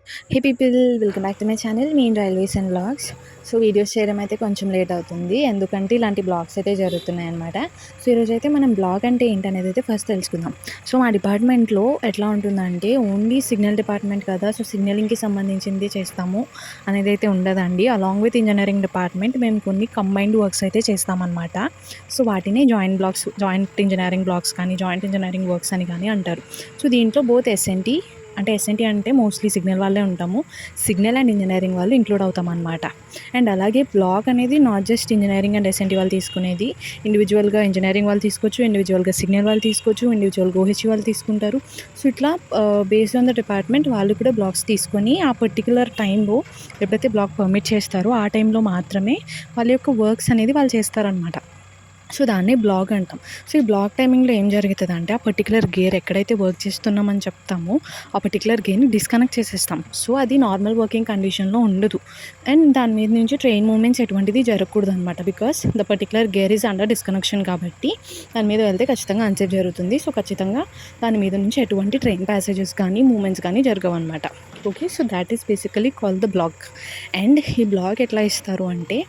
Hey people, welcome back to my channel mean railways and vlogs. So videos చేయడం అయితే కొంచెం late అవుతుంది, ఎందుకంటే ఇలాంటి బ్లాగ్స్ అయితే జరుగుతున్నాయి అనమాట. సో ఈరోజు అయితే మనం బ్లాగ్ అంటే ఏంటనేది అయితే ఫస్ట్ తెలుసుకుందాం. సో మా డిపార్ట్మెంట్లో ఎట్లా ఉంటుందంటే ఓన్లీ సిగ్నల్ డిపార్ట్మెంట్ కదా, సో సిగ్నలింగ్కి సంబంధించింది చేస్తాము అనేది అయితే ఉండదండి. అలాంగ్ విత్ ఇంజనీరింగ్ డిపార్ట్మెంట్ మేము కొన్ని కంబైన్డ్ వర్క్స్ అయితే చేస్తామన్నమాట. సో వాటిని జాయింట్ ఇంజనీరింగ్ బ్లాగ్స్ కానీ జాయింట్ ఇంజనీరింగ్ వర్క్స్ అని కానీ అంటారు. సో దీంట్లో బోత్ ఎస్ఎన్టీ అంటే మోస్ట్లీ సిగ్నల్ వాళ్ళే ఉంటాము. సిగ్నల్ అండ్ ఇంజనీరింగ్ వాళ్ళు ఇంక్లూడ్ అవుతాం అనమాట. అండ్ అలాగే బ్లాక్ అనేది not just engineering and SNT వాళ్ళు తీసుకునేది. ఇండివిజువల్గా ఇంజనీరింగ్ వాళ్ళు తీసుకోవచ్చు, ఇండివిజువల్గా సిగ్నల్ వాళ్ళు తీసుకోవచ్చు, ఇండివిజువల్గా ఓహెచ్ఈ వాళ్ళు తీసుకుంటారు. సో ఇట్లా బేస్డ్ ఆన్ ద డిపార్ట్మెంట్ వాళ్ళు కూడా బ్లాక్స్ తీసుకొని ఆ పర్టికులర్ టైంలో ఎప్పుడైతే బ్లాక్ పర్మిట్ చేస్తారో ఆ టైంలో మాత్రమే వాళ్ళ యొక్క వర్క్స్ అనేది వాళ్ళు చేస్తారనమాట. సో దాన్ని బ్లాగ్ అంటాం. సో ఈ బ్లాగ్ టైమింగ్లో ఏం జరుగుతుందంటే ఆ పర్టికులర్ గేర్ ఎక్కడైతే వర్క్ చేస్తున్నామని చెప్తామో ఆ పర్టికులర్ గేర్ని డిస్కనెక్ట్ చేసేస్తాం. సో అది నార్మల్ వర్కింగ్ కండిషన్లో ఉండదు. అండ్ దాని మీద నుంచి ట్రైన్ మూమెంట్స్ ఎటువంటిది జరగకూడదు అనమాట. Because the particular gear is under disconnection కాబట్టి దాని మీద వెళ్తే ఖచ్చితంగా అన్సేఫ్ జరుగుతుంది. సో ఖచ్చితంగా దాని మీద నుంచి ఎటువంటి ట్రైన్ ప్యాసేజెస్ కానీ మూమెంట్స్ కానీ జరగవు అనమాట. Okay, so that is basically call the blog. And ఈ బ్లాగ్ ఎట్లా ఇస్తారు అంటే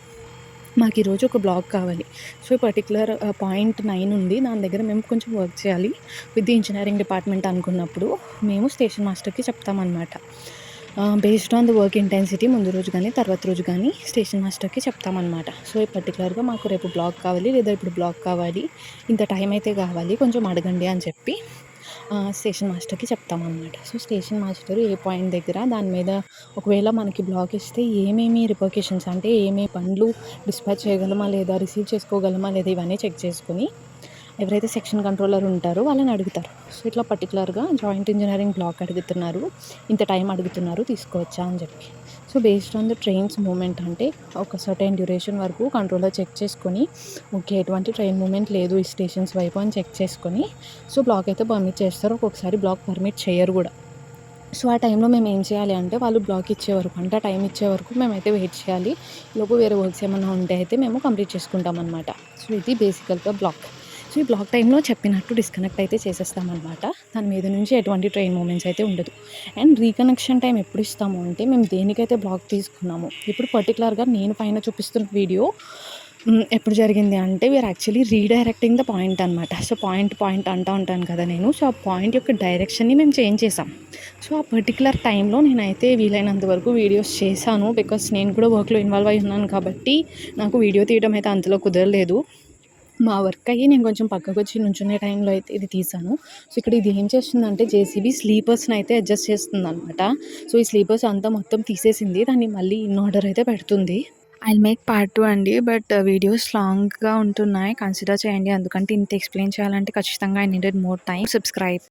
మాకు ఈరోజు ఒక బ్లాగ్ కావాలి. సో పర్టికులర్ పాయింట్ 9 ఉంది, దాని దగ్గర మేము కొంచెం వర్క్ చేయాలి విత్ ది ఇంజనీరింగ్ డిపార్ట్మెంట్ అనుకున్నప్పుడు మేము స్టేషన్ మాస్టర్కి చెప్తామన్నమాట. Based on the work intensity ముందు రోజు కానీ తర్వాత రోజు కానీ స్టేషన్ మాస్టర్కి చెప్తామన్నమాట. సో పర్టికులర్గా మాకు రేపు బ్లాగ్ కావాలి లేదా ఇప్పుడు బ్లాగ్ కావాలి, ఇంత టైం అయితే కావాలి, కొంచెం అడగండి అని చెప్పి స్టేషన్ మాస్టర్కి చెప్తామన్నమాట. సో స్టేషన్ మాస్టర్ ఏ పాయింట్ దగ్గర దాని మీద ఒకవేళ మనకి బ్లాక్ ఇస్తే ఏమేమి రిపర్కేషన్స్ అంటే ఏమేమి పనులు డిస్పాచ్ చేయగలమా లేదా, రిసీవ్ చేసుకోగలమా లేదా, ఇవన్నీ చెక్ చేసుకుని ఎవరైతే సెక్షన్ కంట్రోలర్ ఉంటారో వాళ్ళని అడుగుతారు. సో ఇట్లా పర్టికులర్గా జాయింట్ ఇంజనీరింగ్ బ్లాక్ అడుగుతున్నారు, ఇంత టైం అడుగుతున్నారు, తీసుకోవచ్చా అని చెప్పి. So based on the trains movement అంటే ఒక సర్టెన్ డ్యూరేషన్ వరకు కంట్రోలర్ చెక్ చేసుకొని ఓకే ఎటువంటి ట్రైన్ మూమెంట్ లేదు ఈ స్టేషన్స్ వైపు అని చెక్ చేసుకొని సో బ్లాక్ అయితే పర్మిట్ చేస్తారు. ఒక్కొక్కసారి బ్లాక్ పర్మిట్ చేయరు కూడా. సో ఆ టైంలో మేము ఏం చేయాలి అంటే వాళ్ళు బ్లాక్ ఇచ్చే వరకు అంటే ఆ టైం ఇచ్చే వరకు మేమైతే వెయిట్ చేయాలి. లోపు వేరే వర్క్స్ ఏమైనా ఉంటే అయితే మేము కంప్లీట్ చేసుకుంటాం అనమాట. సో ఇది బేసికల్గా బ్లాక్. సో ఈ బ్లాక్ టైంలో చెప్పినట్టు డిస్కనెక్ట్ అయితే చేసేస్తామన్నమాట. దాని మీద నుంచి ఎటువంటి ట్రైన్ మూమెంట్స్ అయితే ఉండదు. అండ్ రీకనెక్షన్ టైం ఎప్పుడు ఇస్తాము అంటే మేము దేనికైతే బ్లాక్ తీసుకున్నాము, ఇప్పుడు పర్టికులర్గా నేను పైన చూపిస్తున్న వీడియో ఎప్పుడు జరిగింది అంటే we're actually redirecting the point అనమాట. సో పాయింట్ అంటూ ఉంటాను కదా నేను. సో ఆ పాయింట్ యొక్క డైరెక్షన్ని మేము చేంజ్ చేసాం. సో ఆ పర్టికులర్ టైంలో నేనైతే వీలైనంత వరకు వీడియోస్ చేశాను. బికాస్ నేను కూడా వర్క్లో ఇన్వాల్వ్ అయి ఉన్నాను కాబట్టి నాకు వీడియో తీయడం అయితే అంతలో కుదరలేదు. మా వర్క్ అయ్యి నేను కొంచెం పక్కకు వచ్చి నుంచునే టైంలో అయితే ఇది తీసాను. సో ఇక్కడ ఇది ఏం చేస్తుందంటే జేసీబీ స్లీపర్స్ని అయితే అడ్జస్ట్ చేస్తుంది అనమాట. సో ఈ స్లీపర్స్ అంతా మొత్తం తీసేసింది, దాన్ని మళ్ళీ ఇన్ ఆర్డర్ అయితే పెడుతుంది. ఐల్ మేక్ పార్ట్ 2 అండి, బట్ వీడియోస్ లాంగ్గా ఉంటున్నాయి, కన్సిడర్ చేయండి. ఎందుకంటే ఇంత ఎక్స్ప్లెయిన్ చేయాలంటే ఖచ్చితంగా I needed more time. Subscribe.